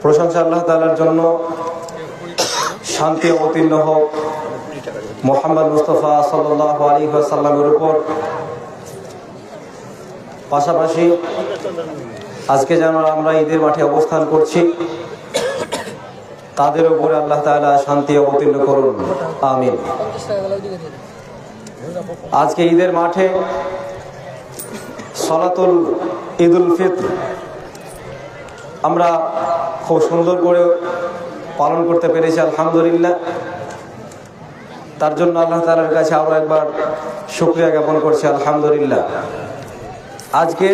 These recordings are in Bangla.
প্রশংসা আল্লাহ তাআলার জন্য, শান্তি অবতীর্ণ হোক মুহাম্মদ মুস্তাফা সাল্লাল্লাহু আলাইহি ওয়াসাল্লামের উপর। পাশাপাশি আজকে যেন আমরা ঈদের মাঠে অবস্থান করছি, তাদের উপরে আল্লাহ তাআলা শান্তি অবতীর্ণ করুন, আমিন। আজকে ঈদের মাঠে সালাতুল ঈদুল ফিতর আমরা খুব সুন্দর করে পালন করতে পেরেছি, আলহামদুলিল্লাহ। তার জন্য আল্লাহ তাআলার কাছে আরো একবার শুকরিয়া জ্ঞাপন করছি, আলহামদুলিল্লাহ। আজকে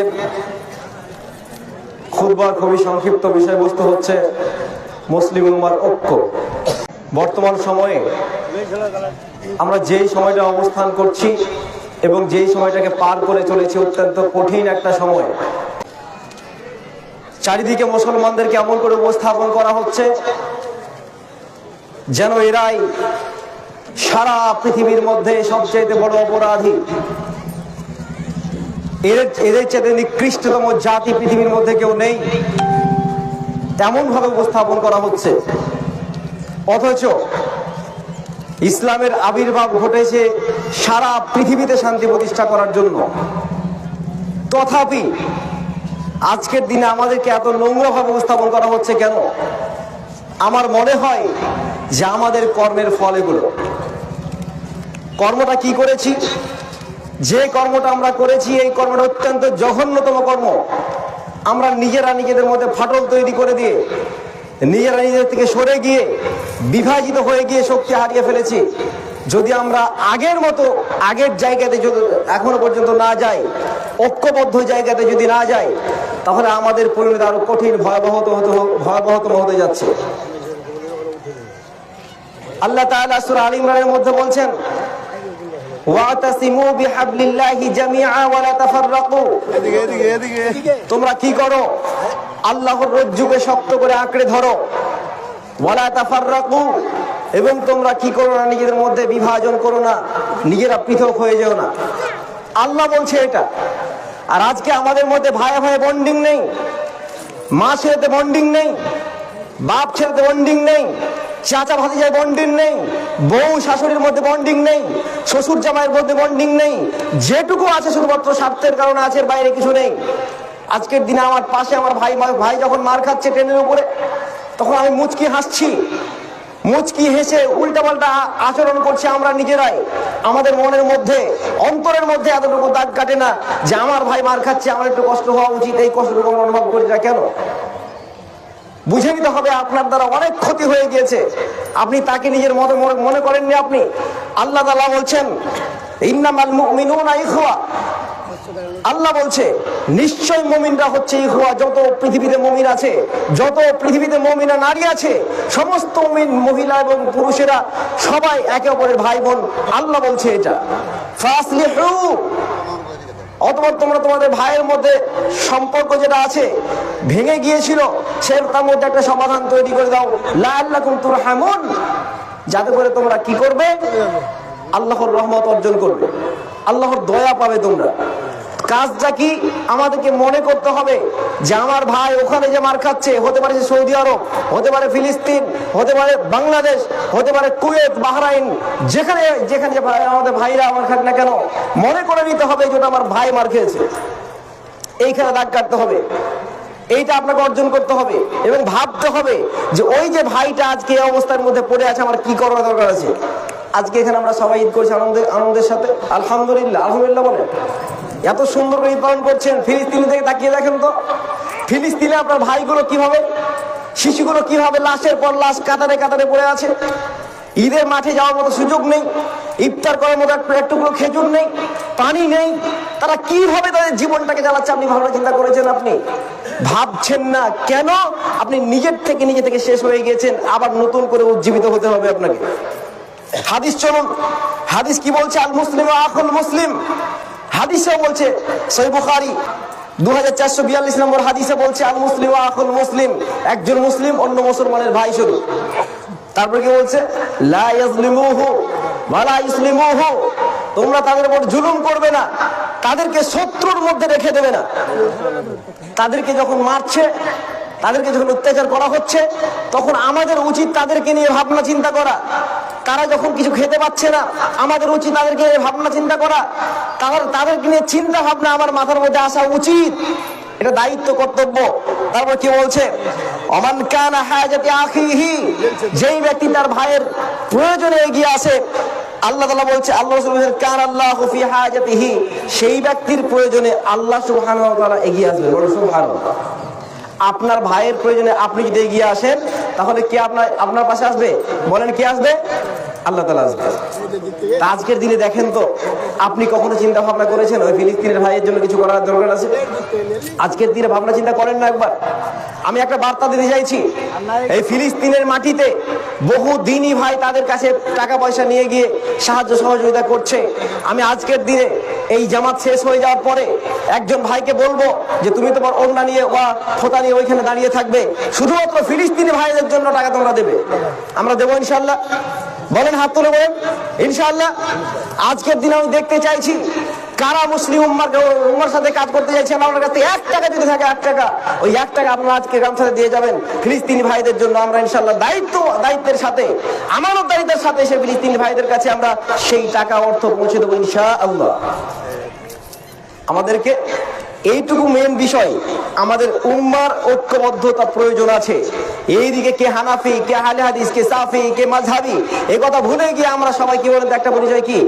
খুতবার খুবই সংক্ষিপ্ত বিষয়বস্তু হচ্ছে মুসলিম উম্মার ঐক্য। বর্তমান সময়ে আমরা যেই সময়টা অবস্থান করছি এবং যেই সময়টাকে পার করে চলেছি, অত্যন্ত কঠিন একটা সময়। চারিদিকে মুসলমানদেরকে এমন করে উপস্থাপন করা হচ্ছে যেন এরাই সারা পৃথিবীর মধ্যে সবচেয়ে বড় অপরাধী, এদের চেয়ে নিকৃষ্টতম জাতি পৃথিবীর মধ্যে কেউ নেই, তেমন ভাবে উপস্থাপন করা হচ্ছে। অথচ ইসলামের আবির্ভাব ঘটেছে সারা পৃথিবীতে শান্তি প্রতিষ্ঠা করার জন্য। তথাপি আজকের দিনে আমাদেরকে এত নোংরা ভাবে উপস্থাপন করা হচ্ছে কেন? আমার মনে হয় যে আমাদের কর্মের ফল এগুলো। কর্মটা কি করেছি? যে কর্মটা আমরা করেছি, এই কর্মটা অত্যন্ত জঘন্যতম কর্ম। আমরা নিজেরা নিজেদের মধ্যে ফাটল তৈরি করে দিয়ে, নিজেরা নিজেদের থেকে সরে গিয়ে, বিভাজিত হয়ে গিয়ে শক্তি হারিয়ে ফেলেছি। যদি আমরা আগের মতো আগের জায়গাতে যদি এখনো পর্যন্ত না যাই, ঐক্যবদ্ধ জায়গাতে যদি না যাই, তাহলে আমাদের পরিণতি আরো কঠিন ভয়াবহতম হতে যাচ্ছে। আল্লাহ তাআলা সূরা আল ইমরানের মধ্যে বলছেন, ওয়াতাসিমু বিহাবলিল্লাহি জামিআ ওয়া লা তাফাররাকু। তোমরা কি করো? আল্লাহর রজ্জুকে শক্ত করে আঁকড়ে ধরো। ওয়া লা তাফাররাকু, এবং তোমরা কি করো না, নিজেদের মধ্যে বিভাজন করো না, নিজেরা পৃথক হয়ে যেও না। আল্লাহ বলছে এটা। আর আজকে আমাদের মধ্যে ভাই ভাই বন্ডিং নেই, মা ছেলেতে বন্ডিং নেই, বাপ ছেলেতে বন্ডিং নেই, চাচা ভাতিজার বন্ডিং নেই, বউ শাশুড়ির মধ্যে বন্ডিং নেই, শ্বশুর জামাইয়ের মধ্যে বন্ডিং নেই। যেটুকু আছে শুধুমাত্র স্বার্থের কারণে আছে, বাইরে কিছু নেই। আজকের দিনে আমার পাশে আমার ভাই যখন মার খাচ্ছে ট্রেনের উপরে, তখন আমি মুচকি হাসছি, মুচকি হেসে উল্টাপাল্টা আচরণ করছি আমরা নিজেরাই। আমাদের মনের মধ্যে, অন্তরের মধ্যে এতটুকু দাগ কাটে না যে আমার ভাই মার খাচ্ছে, আমার একটু কষ্ট হওয়া উচিত। এই কষ্টটুকু আমরা অনুভব করি না কেন? বুঝে নিতে হবে আপনার দ্বারা অনেক ক্ষতি হয়ে গিয়েছে, আপনি তাকে নিজের মতো মনে করেননি। আপনি আল্লাহ তাআলা বলছেন, ইন্নামাল মুমিনুনা ইখওয়া। আল্লাহ বলছে নিশ্চয় মুমিনরা হচ্ছে ইখওয়া। যত পৃথিবীতে মুমিন আছে, যত পৃথিবীতে মুমিনা নারী আছে, সমস্ত মুমিন মহিলা এবং পুরুষেরা সবাই একে অপরের ভাই বোন। আল্লাহ বলছে এটা। ফাসলিহু, অথবা তোমরা তোমাদের ভাইয়ের মধ্যে সম্পর্ক যেটা আছে ভেঙে গিয়েছিল, সে তার মধ্যে একটা সমাধান তৈরি করে দাও। লাআল্লাকুম তুরহামুন, যাতে করে তোমরা কি করবে? আল্লাহর রহমত অর্জন করবে, আল্লাহর দয়া পাবে তোমরা। কাজটা কি? আমাদেরকে মনে করতে হবে যে আমার ভাই ওখানে যে মার খাচ্ছে, হতে পারে সৌদি আরব, হতে পারে ফিলিস্তিন, হতে পারে বাংলাদেশ, হতে পারে কুয়েত, বাহরাইন, যেখানে যেখানে আমাদের ভাইরা আমার খাক না কেন, মনে করে নিতে হবে যে ওটা আমার ভাই মার খেয়েছে। এইখানে দাগ কাটতে হবে, এইটা আপনাকে অর্জন করতে হবে এবং ভাবতে হবে যে ওই যে ভাইটা আজকে এই অবস্থার মধ্যে পড়ে আছে, আমার কি করার দরকার আছে। আজকে এখানে আমরা সবাই ঈদ করছি আনন্দের সাথে, আলহামদুলিল্লাহ। আলহামদুলিল্লাহ বলে এত সুন্দর করে ঈদ পালন করছেন। ফিলিস্তিনি থেকে তাকিয়ে দেখেন তো, ফিলিস্তিনে আপনার ভাইগুলো কিভাবে, শিশুগুলো কিভাবে লাশের পর লাশ কাতারে কাতারে পড়ে আছে। ঈদের মাঠে যাওয়ার মতো সুযোগ নেই, ইফতার করার মতো একটুকুলো খেজুর নেই, পানি নেই। তারা কিভাবে তাদের জীবনটাকে চালাচ্ছে, আপনি ভাবনা চিন্তা করেছেন? আপনি ভাবছেন না কেন? আপনি নিজে থেকে শেষ হয়ে গিয়েছেন, আবার নতুন করে উজ্জীবিত হতে হবে আপনাকে। হাদিস চলুন, হাদিস কি বলছে? আল মুসলিম আখুল মুসলিম। হাদিসে বলছে, সহিহ বুখারী 2442 নম্বর হাদিসে বলছে, আল মুসলিম আখুল মুসলিম, একজন মুসলিম অন্য মুসলমানের ভাই শুধু। তারপর কি বলছে? লা ইয়াজলিমুহু ওয়া লা ইসলিমুহু, তোমরা তাদের উপর জুলুম করবে না, তাদেরকে শত্রুর মধ্যে রেখে দেবে না। তাদেরকে যখন মারছে তাদেরকে যখন অত্যাচার করা হচ্ছে তখন আমাদের উচিত তাদেরকে নিয়ে ভাবনা চিন্তা করা। তারা যখন কিছু খেতে পাচ্ছে না আমাদের উচিত তাদেরকে নিয়ে ভাবনা চিন্তা করা। তাদেরকে নিয়ে চিন্তা ভাবনা আমার মাথার মধ্যে আসা উচিত, এটা দায়িত্ব, কর্তব্য। তারপর কি বলছে, ওমান কানা হাজাতি আখিহি, যেই ব্যক্তি তার ভাইয়ের প্রয়োজনে এগিয়ে আসে, আল্লাহ তাআলা বলছে, আল্লাহ রাসূল বলেন কান আল্লাহু ফি হাজাতিহি, সেই ব্যক্তির প্রয়োজনে আল্লাহ সুবহানাহু ওয়া তাআলা এগিয়ে আসবেন। বলুন সুবহানাল্লাহ। আপনার ভাইয়ের প্রয়োজনে আপনি যদি এগিয়ে আসেন তাহলে কে আপনার পাশে আসবে? বলেন কে আসবে? আল্লাহ তাআলা আসবে। আজকের দিনে দেখেন তো, আপনি কখনো চিন্তা ভাবনা করেছেন ওই ফিলিস্তিনের ভাইয়ের জন্য কিছু করার দরকার আছে? আজকের দিনে ভাবনা চিন্তা করেন না একবার? আমি একটা বার্তা দিতে চাইছি, এই ফিলিস্তিনের মাটিতে বহু দিনই ভাই তাদের কাছে টাকা পয়সা নিয়ে গিয়ে সাহায্য সহযোগিতা করছে। আমি আজকের দিনে এই জামাত শেষ হয়ে যাওয়ার পরে একজন ভাইকে বলবো যে তুমি তোমার ওড়না নিয়ে বা ফোঁটা নিয়ে ওইখানে দাঁড়িয়ে থাকবে, শুধুমাত্র ফিলিস্তিনি ভাইদের জন্য টাকা তোমরা দেবে। আমরা দেবো ইনশাআল্লাহ? বলেন, হাত তুলে বলেন ইনশাআল্লাহ। আজকের দিনে আমি দেখতে চাইছি কারা মুসলিম উম্মার সাথে কাজ করতে চাইছেন। আপনার কাছে 1 টাকা যদি থাকে, 1 টাকা, ওই 1 টাকা আপনারা আজকে গামছাতে দিয়ে যাবেন ফিলিস্তিনি ভাইদের জন্য। আমরা ইনশাআল্লাহ দায়িত্বের সাথে, আমানতদারিতার সাথে সে ফিলিস্তিনি ভাইদের কাছে আমরা সেই টাকা অর্থ পৌঁছে দেবো ইনশাআল্লাহ। আমাদেরকে এইটুকু মেন বিষয়, আমাদের উম্মার ঐক্যবদ্ধতা প্রয়োজন আছে। এইদিকে কে হানাফি, কে আহলে হাদিস, কে সাফি, কে মাযহাবি, এই কথা ভুলে গিয়ে আমরা সবাই কি বলেন, একটা পরিচয় কি,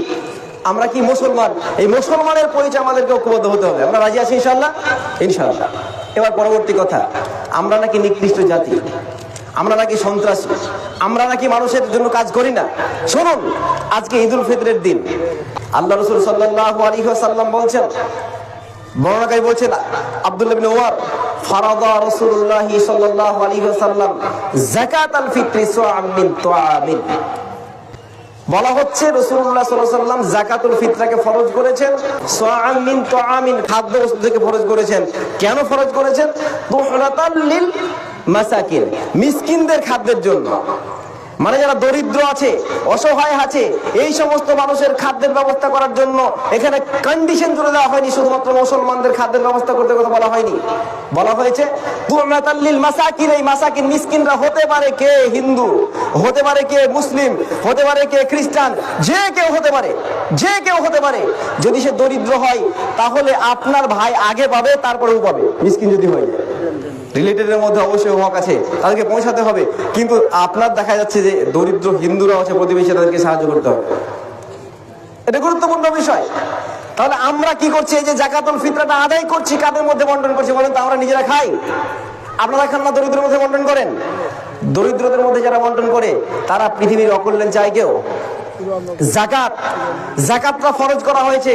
আমরা কি মুসলমান। এই মুসলমানের পরিচয় আমাদেরকে ঐক্যবদ্ধ হতে হবে। আমরা রাজি আছি ইনশাআল্লাহ? ইনশাআল্লাহ। এবার পরবর্তী কথা, আমরা নাকি নিকৃষ্ট জাতি, আমরা নাকি সন্ত্রাসী, আমরা নাকি মানুষের জন্য কাজ করি না। শুনুন, আজকে ঈদুল ফিতরের দিন আল্লাহ রাসূল সাল্লাল্লাহু আলাইহি ওয়াসাল্লাম বলছেন, বর্ণনাকারী বলছেন আব্দুল্লাহ ইবনে উমর, ফারাদা রাসূলুল্লাহ সাল্লাল্লাহু আলাইহি ওয়াসাল্লাম যাকাতাল ফিতরি সা'আম মিন তুআমিন। বলা হচ্ছে রাসূলুল্লাহ সাল্লাল্লাহু আলাইহি ওয়াসাল্লাম যাকাতুল ফিতরাকে ফরজ করেছেন সা'আম মিন তুআমিন, খাদ্য বস্তু থেকে ফরজ করেছেন। কেন ফরজ করেছেন? তুহরাতাল লিল মাসাকিন, মিসকিনদের খাদ্যের জন্য। মানে যারা দরিদ্র আছে, অসহায় আছে, এই সমস্ত মানুষের খাদ্যের ব্যবস্থা করার জন্য এখানে কন্ডিশন করে দেওয়া হয়নি। শুধুমাত্র মুসলমানদের খাদ্যের ব্যবস্থা করতে কথা বলা হয়নি, বলা হয়েছে তু'মাতাল লিল মাসাকিন। এই মাসাকিন মিসকিনরা হতে পারে কে হিন্দু, হতে পারে কে মুসলিম, হতে পারে কে খ্রিস্টান, যে কেউ হতে পারে, যে কেউ হতে পারে। যদি সে দরিদ্র হয় তাহলে আপনার ভাই আগে পাবে, তারপরেও পাবে। মিসকিন যদি হয়, রিলেটেডের মধ্যে অবশ্যই হক আছে, তাদেরকে পৌঁছাতে হবে। কিন্তু আপনার দেখা যাচ্ছে যে দরিদ্র হিন্দুরা আছে, প্রতিবেশী, তাদেরকে সাহায্য করতে হবে। এটা গুরুত্বপূর্ণ বিষয়। তাহলে আমরা কি করছি? এই যে যাকাতুল ফিতরাটা আদায় করছি, কাদের মধ্যে বন্টন করছি বলেন তো? আমরা নিজেরা খাই? আপনারা খান না? দরিদ্রের মধ্যে বন্টন করেন? দরিদ্রদের মধ্যে যারা বন্টন করে তারা পৃথিবীর অকল্যাণ চায় কেউ? যাকাতটা ফরজ করা হয়েছে।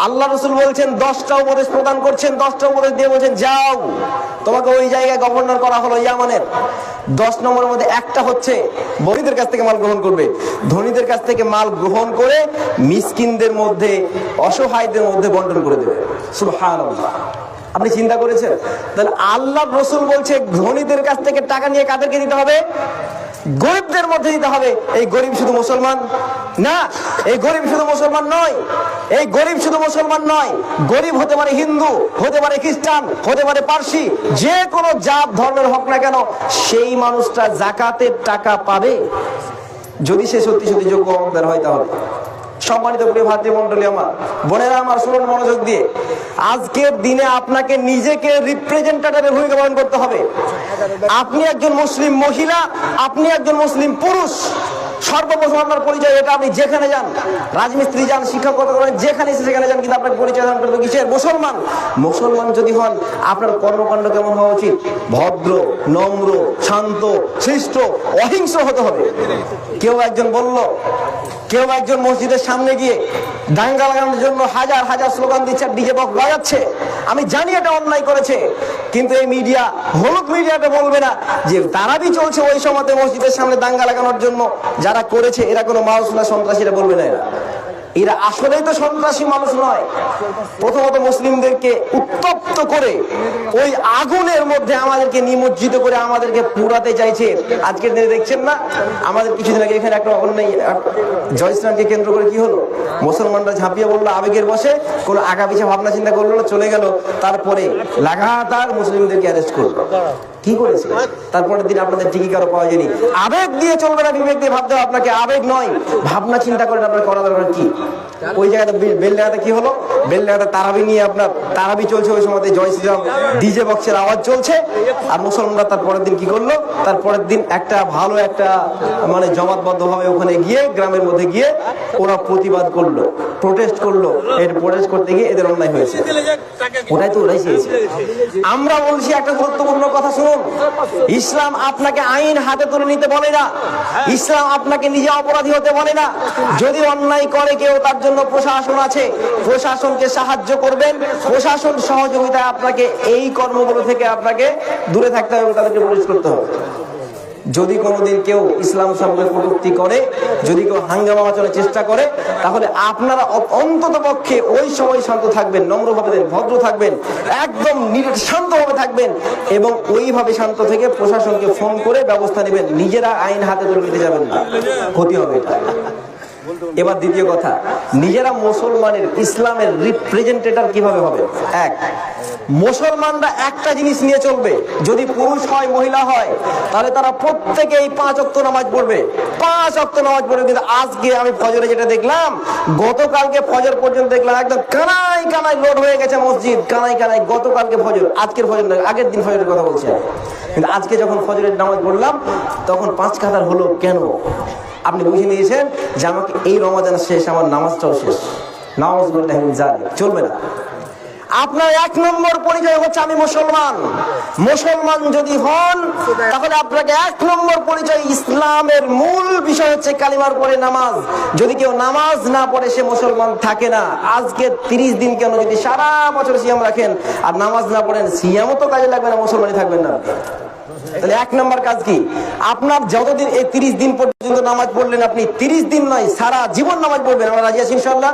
আল্লাহ রাসূল বলছেন 10টা উপদেশ প্রদান করছেন, 10টা উপদেশ দিয়ে বলছেন যাও, তোমাকে ওই জায়গায় গভর্নর করা হলো ইয়ামানের। 10 নম্বরের মধ্যে একটা হচ্ছে গরিবদের কাছ থেকে মাল গ্রহণ করবে, ধনীদের কাছ থেকে মাল গ্রহণ করে মিসকিনদের মধ্যে, অসহায়দের মধ্যে বন্টন করে দেবে। সুবহানাল্লাহ। আপনি চিন্তা করেছেন? তাহলে আল্লাহ রাসূল বলছে ধনীদের কাছ থেকে টাকা নিয়ে কাদেরকে দিতে হবে? গরিবদের মধ্যে দিতে হবে। এই গরিব শুধু মুসলমান না, এই গরিব শুধু মুসলমান নয়, এই গরিব শুধু মুসলমান নয়, গরিব হতে পারে হিন্দু, হতে পারে খ্রিস্টান, হতে পারে পারসি, যে কোনো জাত ধর্মের হোক না কেন, সেই মানুষটা যাকাতের টাকা পাবে যদি সে সত্যি সত্যি যোগ্য হকদার হয়। তাহলে সম্মানিত প্রিয় ভাতৃমণ্ডলী আমার, বোনেরা আমার, শুনুন মনোযোগ দিয়ে। আজকের দিনে আপনাকে নিজেকে রিপ্রেজেন্টেটিভের ভূমিকা পালন করতে হবে। আপনি একজন মুসলিম মহিলা, আপনি একজন মুসলিম পুরুষ, সর্বপ্রথম আপনার পরিচয় এটা। আপনি যেখানে যান, রাজমিস্ত্রি যান, শিক্ষকতা করেন, যেখানে সেখানে যান, কিন্তু আপনাকে পরিচয় দান করবে কিসের? মুসলমান। মুসলমান যদি হন, আপনার কর্মকাণ্ড কেমন হওয়া উচিত? ভদ্র, নম্র, শান্ত, শিষ্ট, অহিংস্র হতে হবে। কেউ একজন বলল, কেউ একজন মসজিদের সামনে গিয়ে দাঙ্গা লাগানোর জন্য হাজার হাজার স্লোগান দিচ্ছে, ডিজে বক্স বাজাচ্ছে। আমি জানি এটা অন্যায় করেছে, কিন্তু এই মিডিয়া, হলুদ মিডিয়াটা বলবে না যে তারাবি চলছে ওই সময়তে মসজিদের সামনে দাঙ্গা লাগানোর জন্য যারা করেছে এরা কোনো মানুষ না, সন্ত্রাসীরা বলবে না। এরা আসলেই তো সন্ত্রাসী মানুষ নয়। প্রথমত মুসলিমদেরকে উত্তপ্ত করে ওই আগুনের মধ্যে আমাদেরকে নিমজ্জিত করে আমাদেরকে পুরাতে চাইছে। আজকের দিনে দেখছেন না, আমাদের কিছুদিন আগে এখানে একটা অন্যায় জয়শ্রামকে কেন্দ্র করে কি হলো? মুসলমানরা ঝাঁপিয়ে পড়লো আবেগের বসে, কোনো আগা পিছা ভাবনা চিন্তা করলো না, চলে গেল। তারপরে লাগাতার মুসলিমদেরকে অ্যারেস্ট করলো। কি করেছে? তারপরের দিন আপনাদের ঠিকই কারো পাওয়া যায়নি। আবেগ দিয়ে চলবে না, বিবেক দিয়ে ভাবতে হবে আপনাকে। আবেগ নয়, ভাবনা চিন্তা করেন আপনার করা দরকার কি। ওই জায়গাতে বেলডাঙ্গাতে কি হলো? বেলডাঙ্গাতে তারাবি নিয়ে আপনার তারাবি চলছে, ওই সময় জয় শ্রীরাম ডিজে বক্সের আওয়াজ চলছে। আর মুসলমানরা তারপরের দিন কি করলো? তারপরের দিন একটা ভালো একটা মানে জমাতবদ্ধ ভাবে ওখানে গিয়ে গ্রামের মধ্যে গিয়ে ওরা প্রতিবাদ করলো, প্রোটেস্ট করলো। এর প্রোটেস্ট করতে গিয়ে এদের অন্যায় হয়েছে। ওটাই তো ওরাই চেয়েছে। আমরা বলছি একটা গুরুত্বপূর্ণ কথা শুনুন, ইসলাম আপনাকে আইন হাতে তুলে নিতে বলে না, ইসলাম আপনাকে নিজে অপরাধী হতে বলে না। যদি অন্যায় করে কেউ, তার জন্য প্রশাসন আছে, প্রশাসনকে সাহায্য করবেন, প্রশাসন সহযোগিতায় আপনাকে এই কর্মগুলো থেকে আপনাকে দূরে থাকতে হবে, তাদেরকে প্রতিরোধ করতে হবে। যদি কোনোদিন কেউ ইসলাম সম্পর্কে কটূক্তি করে, যদি কেউ হাঙ্গামা আচরণের চেষ্টা করে, তাহলে আপনারা অন্তত পক্ষে ওই সময় শান্ত থাকবেন, নম্রভাবে ভদ্র থাকবেন, একদম শান্তভাবে থাকবেন এবং ওইভাবে শান্ত থেকে প্রশাসনকে ফোন করে ব্যবস্থা নেবেন। নিজেরা আইন হাতে তুলে নিতে যাবেন না, ক্ষতি হবে এটা। এবার দ্বিতীয় কথা, নিজেরা মুসলমানের ইসলামের রিপ্রেজেন্টেটর কিভাবে হবে? এক, মুসলমানরা একটা জিনিস নিয়ে চলবে, যদি পুরুষ হয় মহিলা হয় তাহলে তারা প্রত্যেকেই 5 ওয়াক্ত নামাজ পড়বে, 5 ওয়াক্ত নামাজ পড়বে। কিন্তু আজকে আমি ফজরে যেটা দেখলাম, গতকালকে ফজর পর্যন্ত দেখলাম একদম কানায় কানায় লোড হয়ে গেছে মসজিদ, কানায় কানায়। গতকালকে ফজর, আজকের ফজর নয়, আগের দিন ফজরের কথা বলছি। কিন্তু আজকে যখন ফজরের নামাজ পড়লাম তখন 5 কাতার হলো কেন? আপনি বুঝে নিয়েছেন যে আমাকে এই রমাদান শেষ, আমার নামাজটাও শেষ। নামাজ বললে চলবে না। আপনার 1 নম্বর পরিচয় হচ্ছে আমি মুসলমান। মুসলমান যদি হন তাহলে আপনাকে 1 নম্বর পরিচয়, ইসলামের মূল বিষয় হচ্ছে কালিমার পরে নামাজ। যদি কেউ নামাজ না পড়ে সে মুসলমান থাকে না। আজকে 30 দিন কেন, যদি সারা বছর সিয়াম রাখেন আর নামাজ না পড়েন, সিয়ামও তো কাজে লাগবে না, মুসলমানই থাকবেন না। তাহলে 1 নম্বর কাজ কি? আপনার যতদিন এই 30 দিন পর্যন্ত নামাজ পড়লেন, আপনি 30 দিন নয় সারা জীবন নামাজ পড়বেন। আমরা রাজি আছি ইনশাআল্লাহ?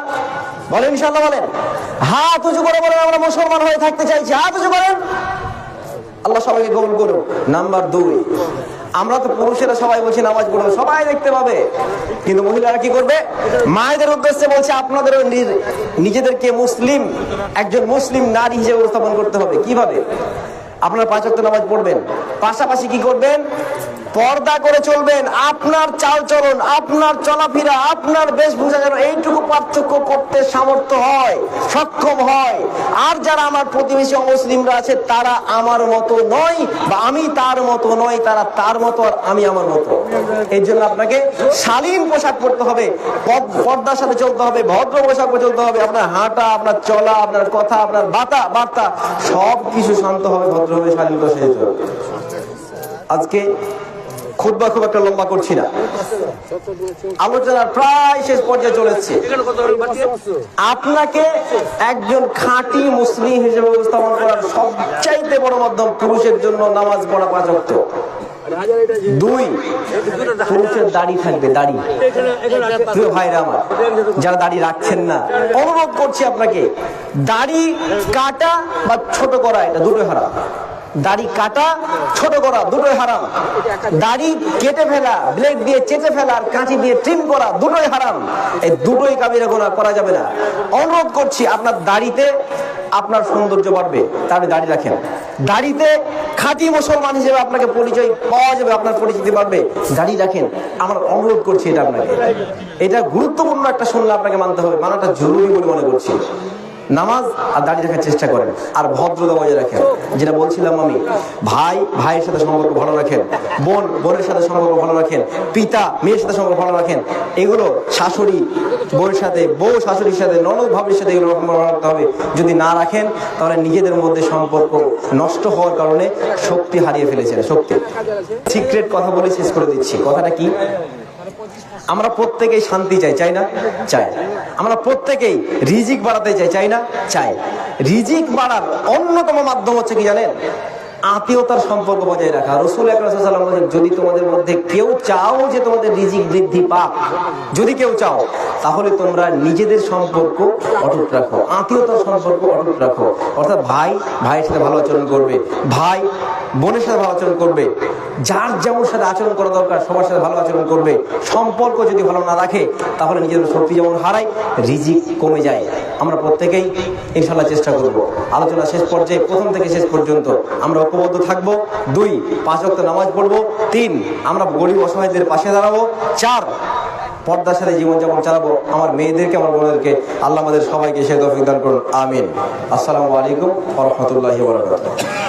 বলেন ইনশাআল্লাহ। বলেন, হাত উঁচু করে বলেন আমরা মুসলমান হয়ে থাকতে চাইছি। হাত উঁচু করেন, আল্লাহ সবাইকে কবুল করুন। নাম্বার 2, আমরা তো পুরুষেরা সবাই বলছি নামাজ পড়বো, সবাই দেখতে পাবে, কিন্তু মহিলারা কি করবে? মায়েদের উদ্দেশ্যে বলছে আপনাদের নিজেদেরকে মুসলিম, একজন মুসলিম নারী হিসেবে উপস্থাপন করতে হবে। কিভাবে? আপনার 5 ওয়াক্ত নামাজ পড়বেন, পাশাপাশি কি করবেন? পর্দা করে চলবেন। আপনার চালচলন, আপনার চলাফেরা, আপনার বেশভূষা যেন এইটুকু পার্থক্য করতে সামর্থ্য হয়, সক্ষম হয়। আর যারা আমার প্রতিবেশী অমুসলিমরা আছে তারা আমার মতো নয়, বা আমি তার মতো নয়, তারা তার মতো আর আমি আমার মতো। এই জন্য আপনাকে শালীন পোশাক পরতে হবে, পর্দার সাথে চলতে হবে, ভদ্র পোশাক পরে চলতে হবে। আপনার হাঁটা, আপনার চলা, আপনার কথা, আপনার বার্তা সব কিছু শান্ত হবে, ভদ্র হবে, শালীন পোশাকে চলতে হবে। আজকে খুতবা খুব একটা লম্বা করছি না, আলোচনার প্রায় শেষ পর্যায়ে চলে এসেছে। আপনাকে একজন খাঁটি মুসলিম হিসেবে উপস্থাপন করার সবচাইতে বড় মাধ্যম পুরুষের জন্য নামাজ পড়া 5 ওয়াক্ত। 2, পুরুষের দাড়ি থাকবে, দাড়ি। প্রিয় ভাইরা আমার, যারা দাড়ি রাখছেন না, অনুরোধ করছি আপনাকে, দাড়ি কাটা বা ছোট করা এটা দুটোই হারাম। দাড়ি কাটা, ছোট করা দুটোই হারাম। দাড়ি কেটে ফেলা, ব্লেড দিয়ে চেঁচে ফেলা, আর কাঁচি দিয়ে ট্রিম করা দুটোই হারাম। এই দুটোই কাবিরা গুনাহ, করা যাবে না। অনুরোধ করছি, আপনার দাড়িতে আপনার সৌন্দর্য বাড়বে, তাহলে দাড়ি রাখেন। দাড়িতে খাঁটি মুসলমান হিসেবে আপনাকে পরিচয় পাওয়া যাবে, আপনার পরিচিতি বাড়বে, দাড়ি রাখেন। আমার অনুরোধ করছি এটা আপনাকে, এটা গুরুত্বপূর্ণ একটা শুনলে আপনাকে মানতে হবে, মানাটা জরুরি বলে মনে করছি। নামাজ আর দাড়ি রাখার চেষ্টা করেন, আর ভদ্রতা বজায় রাখেন। যেটা বলছিলাম আমি, ভাই ভাইয়ের সাথে সম্পর্ক ভালো রাখেন, বোন বোনের সাথে সম্পর্ক ভালো রাখেন, পিতা মেয়ের সাথে সম্পর্ক ভালো রাখেন। এগুলো শাশুড়ি বউয়ের সাথে, বউ শাশুড়ির সাথে, ননদ ভাবির সাথে এগুলো ভালো রাখতে হবে। যদি না রাখেন তাহলে নিজেদের মধ্যে সম্পর্ক নষ্ট হওয়ার কারণে শক্তি হারিয়ে ফেলেছেন। শক্তি, সিক্রেট কথা বলে শেষ করে দিচ্ছি। কথাটা কি? আমরা প্রত্যেকেই শান্তি চাই, চাই না? চাই। আমরা প্রত্যেকেই রিজিক বাড়াতে চাই, চাই না? চাই। রিজিক বাড়ার অন্যতম মাধ্যম হচ্ছে কি জানেন? আত্মীয়তার সম্পর্ক বজায় রাখা। রাসূল আকরাম সাল্লাল্লাহু আলাইহি ওয়াসাল্লাম বলেন, যদি তোমাদের মধ্যে কেউ চাও যে তোমাদের রিজিক বৃদ্ধি পাক, যদি কেউ চাও, তাহলে তোমরা নিজেদের সম্পর্ক অটুট রাখো, আত্মীয়তার সম্পর্ক অটুট রাখো। অর্থাৎ ভাই ভাইয়ের সাথে ভালো আচরণ করবে, ভাই বোনের সাথে ভালো আচরণ করবে, যার যেমন সাথে আচরণ করা দরকার সবার সাথে ভালো আচরণ করবে। সম্পর্ক যদি ভালো না রাখে তাহলে নিজেদের শক্তি যেমন হারায়, রিজিক কমে যায়। আমরা প্রত্যেকেই ইনশাআল্লাহ চেষ্টা করব আলোচনা শেষ পর্যায়ে প্রথম থেকে শেষ পর্যন্ত আমরা ঐক্যবদ্ধ থাকবো। 2, 5 ওয়াক্ত নামাজ পড়বো। 3, আমরা গরিব অসহায়দের পাশে দাঁড়াবো। 4, পর্দার সাথে জীবনযাপন চালাবো। আমার মেয়েদেরকে, আমার বোনদেরকে আল্লাহ আমাদের সবাইকে সে তৌফিক দান করুন। আমিন। আসসালামু আলাইকুম ওয়া রাহমাতুল্লাহি ওয়া বারাকাতুহু।